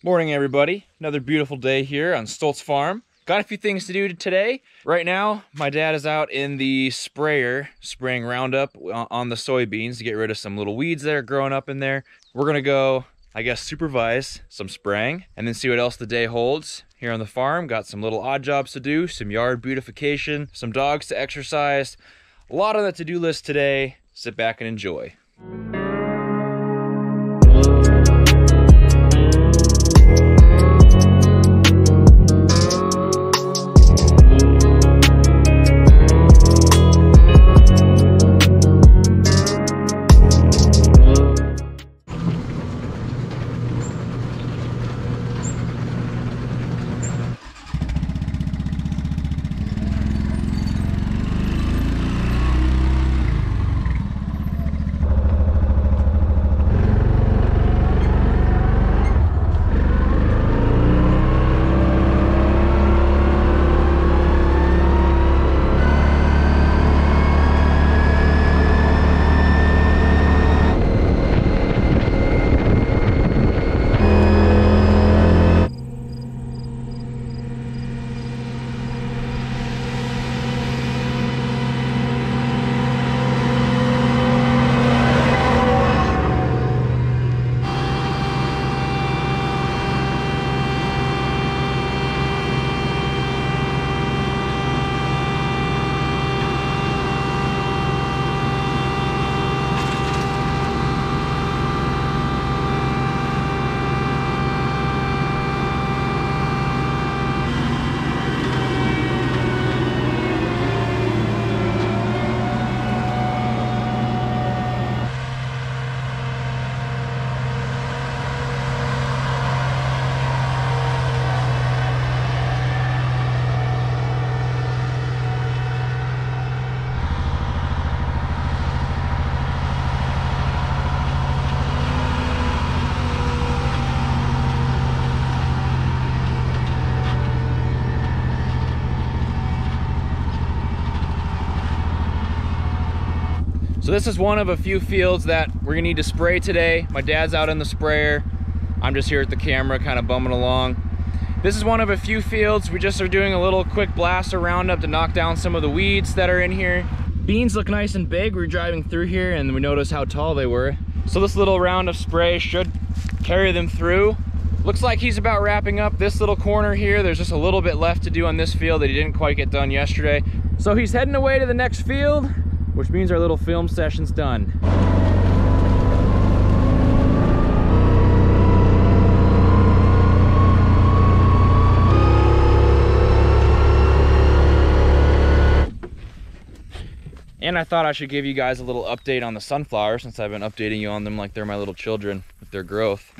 Morning, everybody. Another beautiful day here on Stoltz Farm. Got a few things to do today. Right now, my dad is out in the sprayer spraying Roundup on the soybeans to get rid of some little weeds that are growing up in there. We're gonna go, I guess, supervise some spraying and then see what else the day holds here on the farm. Got some little odd jobs to do, some yard beautification, some dogs to exercise. A lot on the to-do list today. Sit back and enjoy. So this is one of a few fields that we're gonna need to spray today. My dad's out in the sprayer. I'm just here at the camera, kind of bumming along. This is one of a few fields. We just are doing a little quick blast of Roundup to knock down some of the weeds that are in here. Beans look nice and big. We're driving through here and we noticed how tall they were. So this little Roundup spray should carry them through. Looks like he's about wrapping up this little corner here. There's just a little bit left to do on this field that he didn't quite get done yesterday. So he's heading away to the next field, which means our little film session's done. And I thought I should give you guys a little update on the sunflowers since I've been updating you on them like they're my little children with their growth.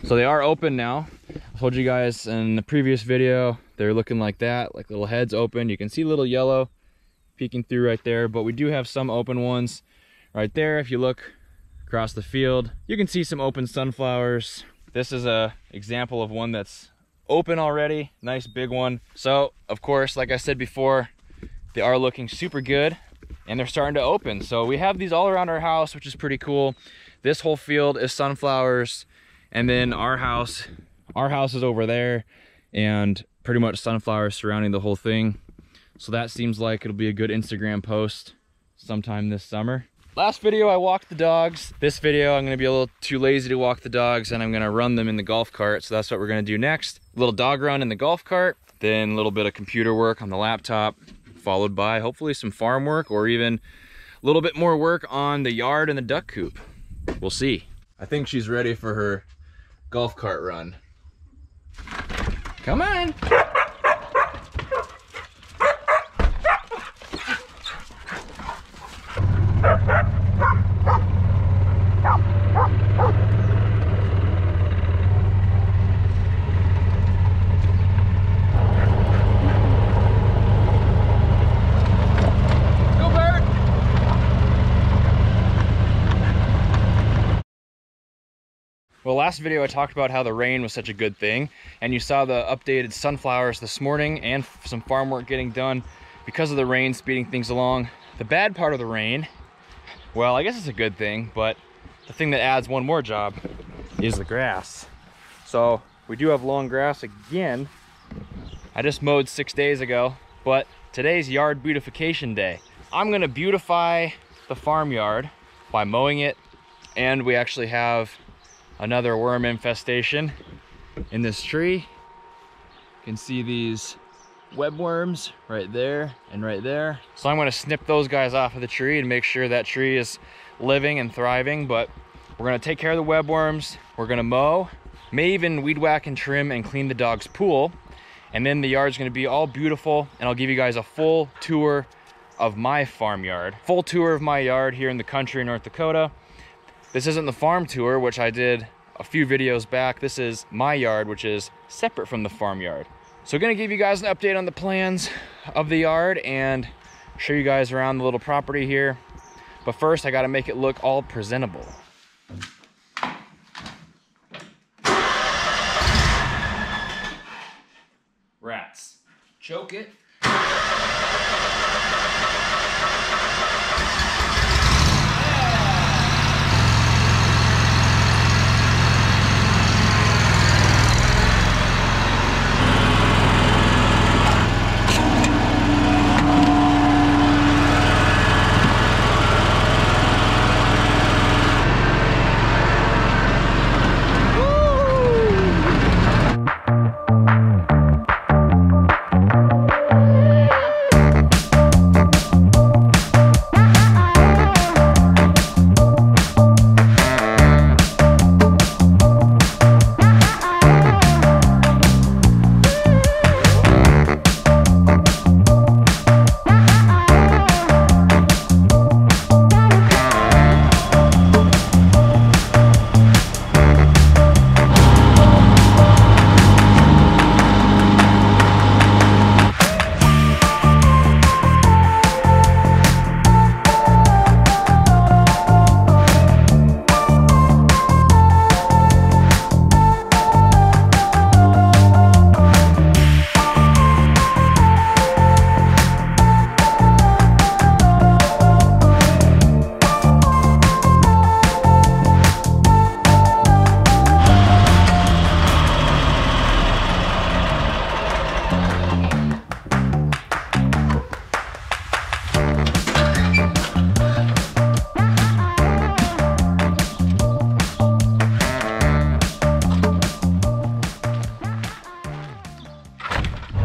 So they are open now. I told you guys in the previous video, they're looking like that, like little heads open. You can see little yellow peeking through right there, but we do have some open ones right there. If you look across the field, you can see some open sunflowers. This is a example of one that's open already, nice big one. So of course, like I said before, they are looking super good and they're starting to open. So we have these all around our house, which is pretty cool. This whole field is sunflowers, and then our house is over there, and pretty much sunflowers surrounding the whole thing. So that seems like it'll be a good Instagram post sometime this summer. Last video I walked the dogs. This video I'm gonna be a little too lazy to walk the dogs and I'm gonna run them in the golf cart. So that's what we're gonna do next. A little dog run in the golf cart, then a little bit of computer work on the laptop, followed by hopefully some farm work or even a little bit more work on the yard and the duck coop. We'll see. I think she's ready for her golf cart run. Come on. Well, last video I talked about how the rain was such a good thing, and you saw the updated sunflowers this morning and some farm work getting done because of the rain speeding things along. The bad part of the rain, well, I guess it's a good thing, but the thing that adds one more job is the grass. So We do have long grass again. I just mowed 6 days ago, but today's yard beautification day. I'm gonna beautify the farmyard by mowing it, and we actually have another worm infestation in this tree. You can see these webworms right there and right there. So I'm gonna snip those guys off of the tree and make sure that tree is living and thriving, but we're gonna take care of the webworms. We're gonna mow, may even weed whack and trim and clean the dog's pool. And then the yard's gonna be all beautiful, and I'll give you guys a full tour of my farmyard. Full tour of my yard here in the country in North Dakota. This isn't the farm tour, which I did a few videos back. This is my yard, which is separate from the farmyard. So gonna give you guys an update on the plans of the yard and show you guys around the little property here. But first, I gotta make it look all presentable. Rats. Choke it.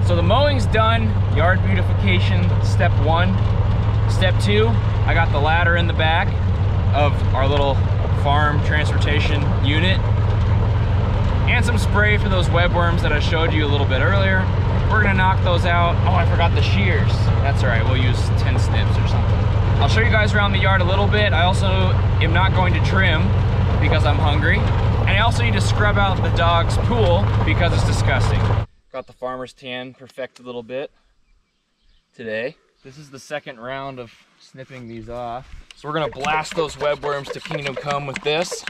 So the mowing's done, yard beautification, step 1. Step 2, I got the ladder in the back of our little farm transportation unit and some spray for those webworms that I showed you a little bit earlier. We're gonna knock those out. Oh, I forgot the shears. That's all right, we'll use 10 snips or something. I'll show you guys around the yard a little bit. I also am not going to trim because I'm hungry. And I also need to scrub out the dog's pool because it's disgusting. Got the farmer's tan perfected a little bit today. This is the second round of snipping these off. So we're gonna blast those webworms to kingdom come with this.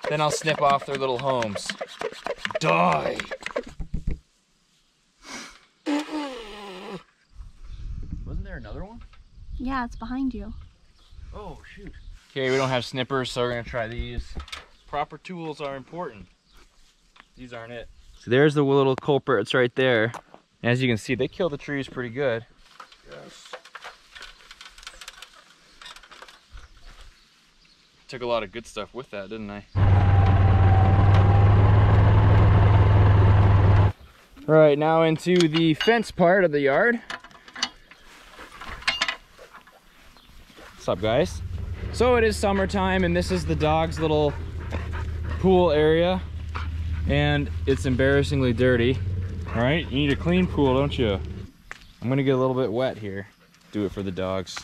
Then I'll snip off their little homes. Die! Wasn't there another one? Yeah, it's behind you. Oh, shoot. Okay, we don't have snippers, so we're gonna try these. Proper tools are important. These aren't it. So there's the little culprits right there. As you can see, they kill the trees pretty good. Yes. Took a lot of good stuff with that, didn't I? All right, now into the fence part of the yard. What's up, guys? So it is summertime, and this is the dog's little pool area. And it's embarrassingly dirty. All right, you need a clean pool, don't you? I'm gonna get a little bit wet here. Do it for the dogs.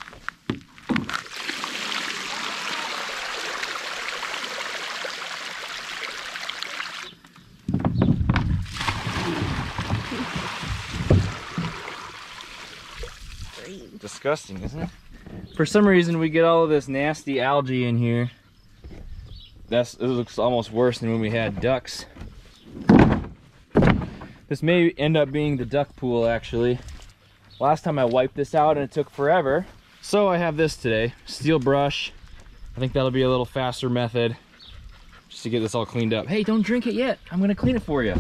Disgusting, isn't it? For some reason, we get all of this nasty algae in here. It looks almost worse than when we had ducks. This may end up being the duck pool, actually. Last time I wiped this out and it took forever. So I have this today, steel brush. I think that'll be a little faster method. just to get this all cleaned up. Hey, don't drink it yet. I'm gonna clean it for you.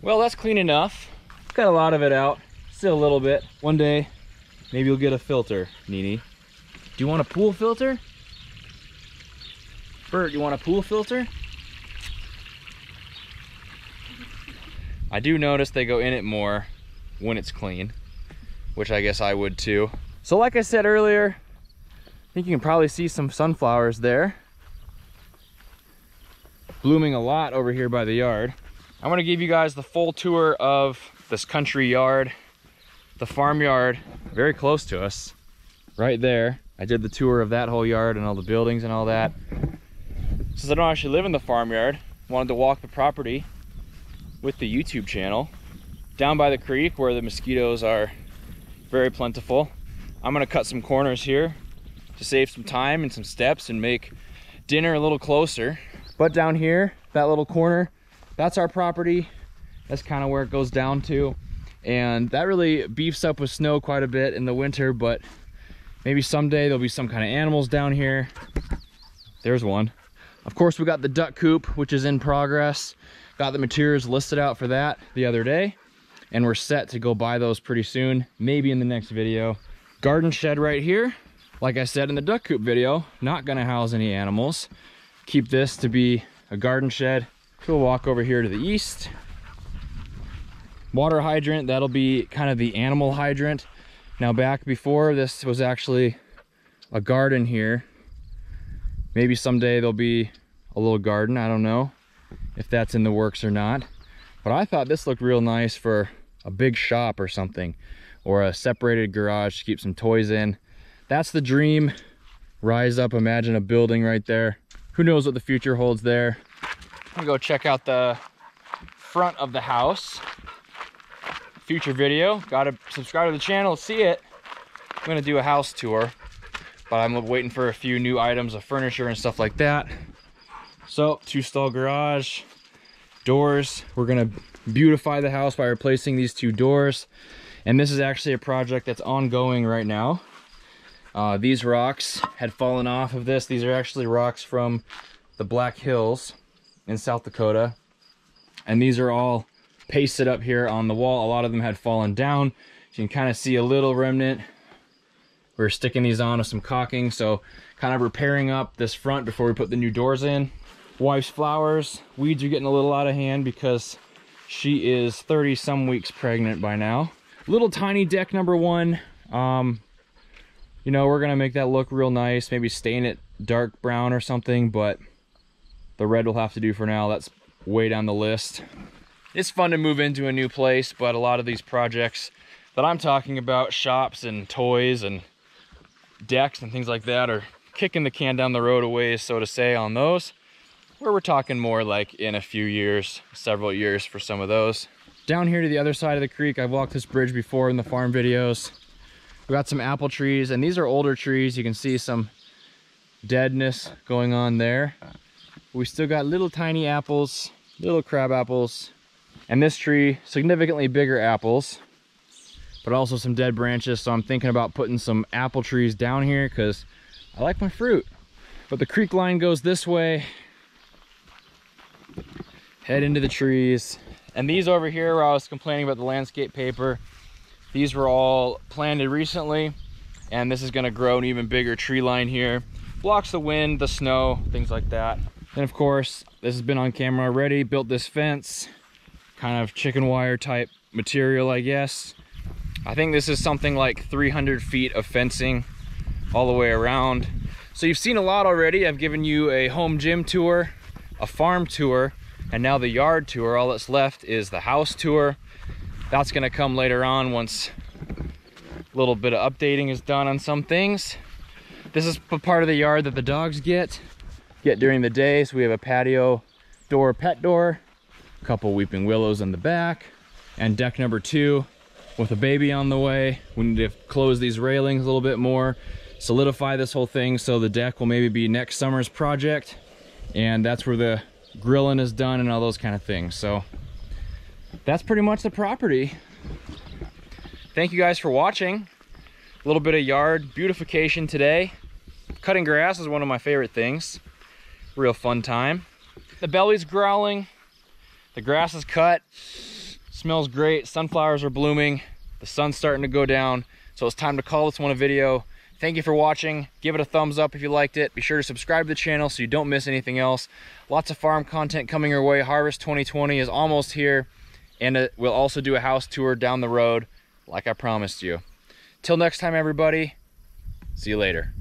Well, that's clean enough. Got a lot of it out, still a little bit. One day, maybe you'll get a filter, Nini. Do you want a pool filter? Bert, you want a pool filter? I do notice they go in it more when it's clean, which I guess I would too. So like I said earlier, I think you can probably see some sunflowers there. Blooming a lot over here by the yard. I want to give you guys the full tour of this country yard, the farmyard, very close to us, right there. I did the tour of that whole yard and all the buildings and all that. Since I don't actually live in the farmyard, wanted to walk the property with the YouTube channel. Down by the creek where the mosquitoes are very plentiful. I'm gonna cut some corners here to save some time and some steps and make dinner a little closer. But down here, that little corner, that's our property. That's kind of where it goes down to. And that really beefs up with snow quite a bit in the winter, but maybe someday there'll be some kind of animals down here. There's one. Of course, we got the duck coop, which is in progress. Got the materials listed out for that the other day, and we're set to go buy those pretty soon, maybe in the next video. Garden shed right here. Like I said in the duck coop video, not gonna house any animals. Keep this to be a garden shed. We'll walk over here to the east. Water hydrant, that'll be kind of the animal hydrant. Now back before, this was actually a garden here. Maybe someday there'll be a little garden, I don't know if that's in the works or not. But I thought this looked real nice for a big shop or something, or a separated garage to keep some toys in. That's the dream. Rise up, imagine a building right there. Who knows what the future holds there. I'm gonna go check out the front of the house. Future video, gotta subscribe to the channel to see it. I'm gonna do a house tour, but I'm waiting for a few new items of furniture and stuff like that. So, 2-stall garage, doors. We're gonna beautify the house by replacing these 2 doors. And this is actually a project that's ongoing right now. These rocks had fallen off of this. These are actually rocks from the Black Hills in South Dakota. And these are all pasted up here on the wall. A lot of them had fallen down. You can kind of see a little remnant. We're sticking these on with some caulking, so kind of repairing up this front before we put the new doors in. Wife's flowers. Weeds are getting a little out of hand because she is 30 some weeks pregnant by now. Little tiny deck number 1. You know, we're gonna make that look real nice, maybe stain it dark brown or something, but the red will have to do for now. That's way down the list. It's fun to move into a new place, but a lot of these projects that I'm talking about, shops and toys and decks and things like that, are kicking the can down the road a ways, so to say, on those, where we're talking more like in a few years, several years for some of those. Down here to the other side of the creek, I've walked this bridge before in the farm videos. We got some apple trees, and these are older trees. You can see some deadness going on there. We still got little tiny apples, little crab apples, and this tree, significantly bigger apples, but also some dead branches. So I'm thinking about putting some apple trees down here because I like my fruit. But the creek line goes this way, head into the trees. And these over here, where I was complaining about the landscape paper, these were all planted recently, and this is gonna grow an even bigger tree line here. Blocks the wind, the snow, things like that. And of course, this has been on camera already, built this fence, kind of chicken wire type material, I guess. I think this is something like 300 feet of fencing all the way around. So you've seen a lot already. I've given you a home gym tour, a farm tour, and now the yard tour. All that's left is the house tour. That's gonna come later on once a little bit of updating is done on some things. This is a part of the yard that the dogs get during the day. So we have a patio door, pet door, a couple weeping willows in the back, and deck number 2 with a baby on the way, we need to close these railings a little bit more, solidify this whole thing, so the deck will maybe be next summer's project, and that's where the grilling is done and all those kind of things. So that's pretty much the property. Thank you guys for watching. A little bit of yard beautification today. Cutting grass is one of my favorite things. Real fun time. The belly's growling, the grass is cut, smells great, sunflowers are blooming, the sun's starting to go down, so it's time to call this one a video. Thank you for watching. Give it a thumbs up if you liked it. Be sure to subscribe to the channel so you don't miss anything else. Lots of farm content coming your way. Harvest 2020 is almost here, and we'll also do a house tour down the road like I promised you. Till next time, everybody, see you later.